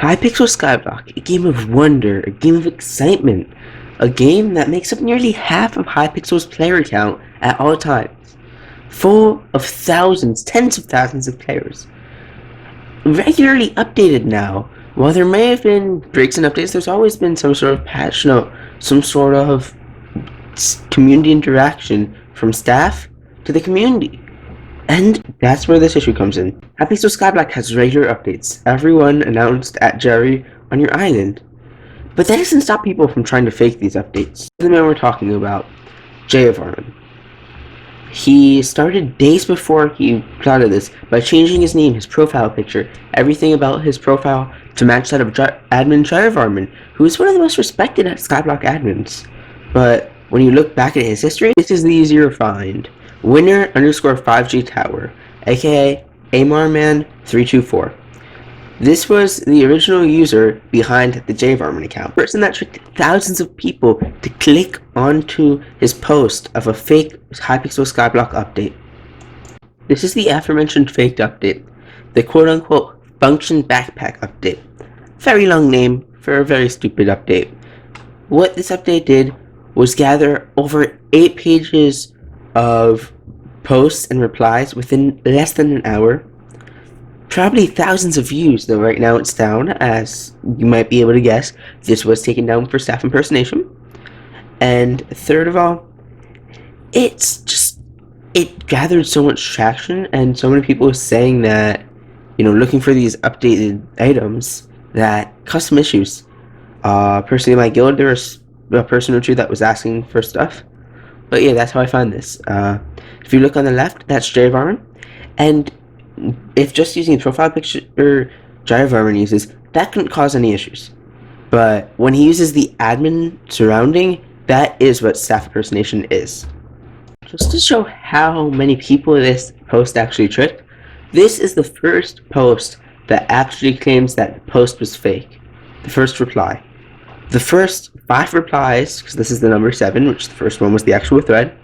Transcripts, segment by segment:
Hypixel Skyblock, a game of wonder, a game of excitement, a game that makes up nearly half of Hypixel's player count at all times, full of thousands, tens of thousands of players, regularly updated now. While there may have been breaks and updates, there's always been some sort of patch note, some sort of community interaction from staff to the community. And that's where this issue comes in. Hypixel Skyblock has regular updates, everyone announced at Jerry on your island. But that doesn't stop people from trying to fake these updates. The man we're talking about, Jay Varman. He started days before he plotted this by changing his name, his profile picture, everything about his profile to match that of admin Jay Varman, who is one of the most respected Skyblock admins. But when you look back at his history, this is the easier find. Winner underscore 5G Tower, aka AmarMan324. This was the original user behind the J Varman account. The person that tricked thousands of people to click onto his post of a fake Hypixel Skyblock update. This is the aforementioned faked update, the quote-unquote function backpack update. Very long name for a very stupid update. What this update did was gather over 8 pages of posts and replies within less than an hour. Probably thousands of views, though right now it's down, as you might be able to guess. This was taken down for staff impersonation. And third of all, it gathered so much traction, and so many people were saying that, looking for these updated items, that custom issues. Personally in my guild, there was a person or two that was asking for stuff. But yeah, that's how I found this. If you look on the left, that's Jay Varman. And if just using the profile picture Jay Varman uses, that couldn't cause any issues. But when he uses the admin surrounding, that is what staff impersonation is. Just to show how many people this post actually tricked, this is the first post that actually claims that the post was fake. The first reply. The first 5 replies, because this is the number 7, which the first one was the actual thread.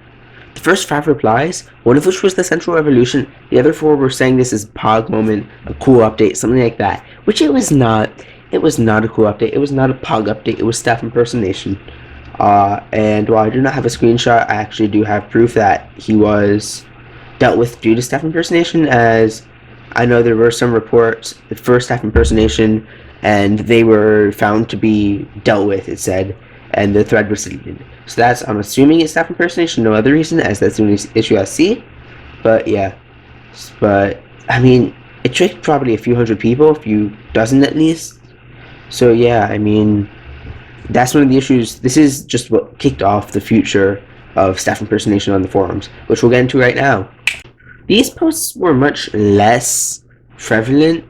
The first 5 replies, one of which was the Central Revolution, the other 4 were saying this is Pog moment, a cool update, something like that. Which it was not. It was not a cool update. It was not a Pog update. It was staff impersonation. And while I do not have a screenshot, I actually do have proof that he was dealt with due to staff impersonation, as I know there were some reports for staff impersonation, and they were found to be dealt with, it said, and the thread was deleted. So that's, I'm assuming it's staff impersonation, no other reason, as that's the only issue I see. But yeah, but I mean, it tricked probably a few hundred people, a few dozen at least. So yeah, I mean, that's one of the issues. This is just what kicked off the future of staff impersonation on the forums, which we'll get into right now. These posts were much less prevalent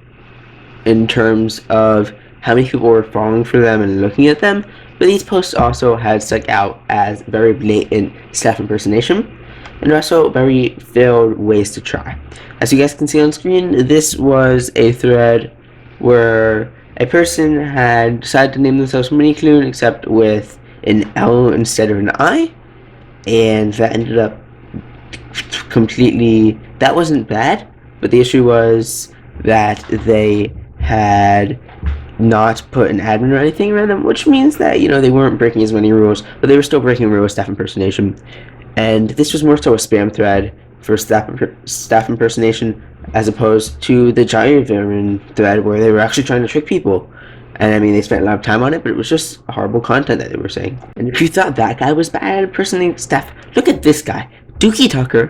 in terms of how many people were falling for them and looking at them, but these posts also had stuck out as very blatant staff impersonation, and also very failed ways to try. As you guys can see on screen, this was a thread where a person had decided to name themselves Minicloon, except with an L instead of an I, and that ended up completely, that wasn't bad, but the issue was that they had not put an admin or anything around them, which means that, they weren't breaking as many rules, but they were still breaking rules staff impersonation. And this was more so a spam thread for staff impersonation, as opposed to the Giant Varman thread where they were actually trying to trick people. And I mean, they spent a lot of time on it, but it was just horrible content that they were saying. And if you thought that guy was bad impersonating staff, look at this guy, Ducky Ducky,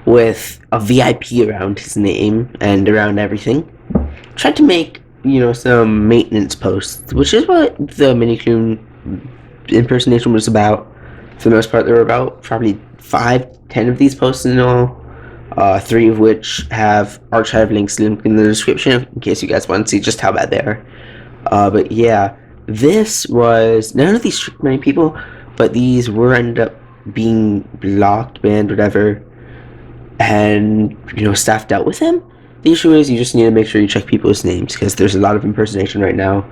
with a VIP around his name and around everything. Tried to make, some maintenance posts, which is what the Minicloon impersonation was about. For the most part, there were about probably 5-10 of these posts in all. 3 of which have archive links linked in the description, in case you guys want to see just how bad they are. But yeah, this was, none of these tricked many people, but these were ended up being blocked, banned, whatever, and staff dealt with them. The issue is you just need to make sure you check people's names, because there's a lot of impersonation right now,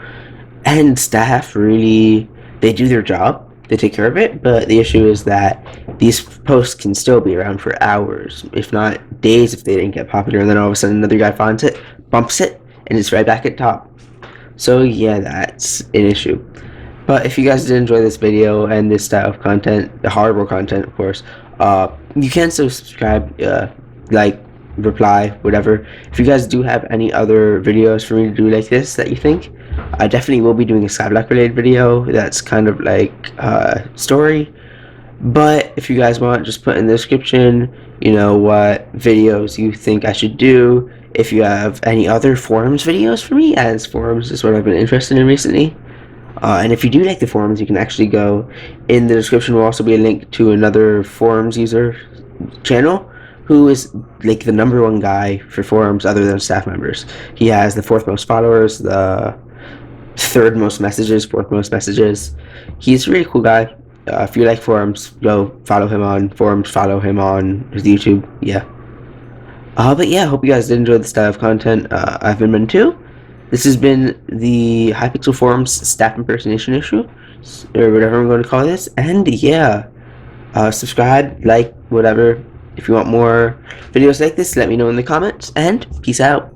and staff really, they do their job, they take care of it, but the issue is that these posts can still be around for hours, if not days, if they didn't get popular, and then all of a sudden another guy finds it, bumps it, and it's right back at top. So yeah, that's an issue. But if you guys did enjoy this video and this style of content, the horrible content, of course, you can still subscribe, like, reply, whatever. If you guys do have any other videos for me to do like this that you think, I definitely will be doing a Skyblock-related video that's kind of like story. But if you guys want, just put in the description, what videos you think I should do. If you have any other forums videos for me, as forums is what I've been interested in recently. And if you do like the forums, you can actually go in the description. Will also be a link to another forums user channel who is like the #1 guy for forums other than staff members. He has the 4th most followers, the 3rd most messages, 4th most messages. He's a really cool guy. If you like forums, go follow him on forums, follow him on his YouTube. Yeah. But yeah, hope you guys did enjoy the style of content. I've been Min2. This has been the Hypixel Forums staff impersonation issue, or whatever I'm going to call this. And yeah, subscribe, like, whatever. If you want more videos like this, let me know in the comments. And peace out.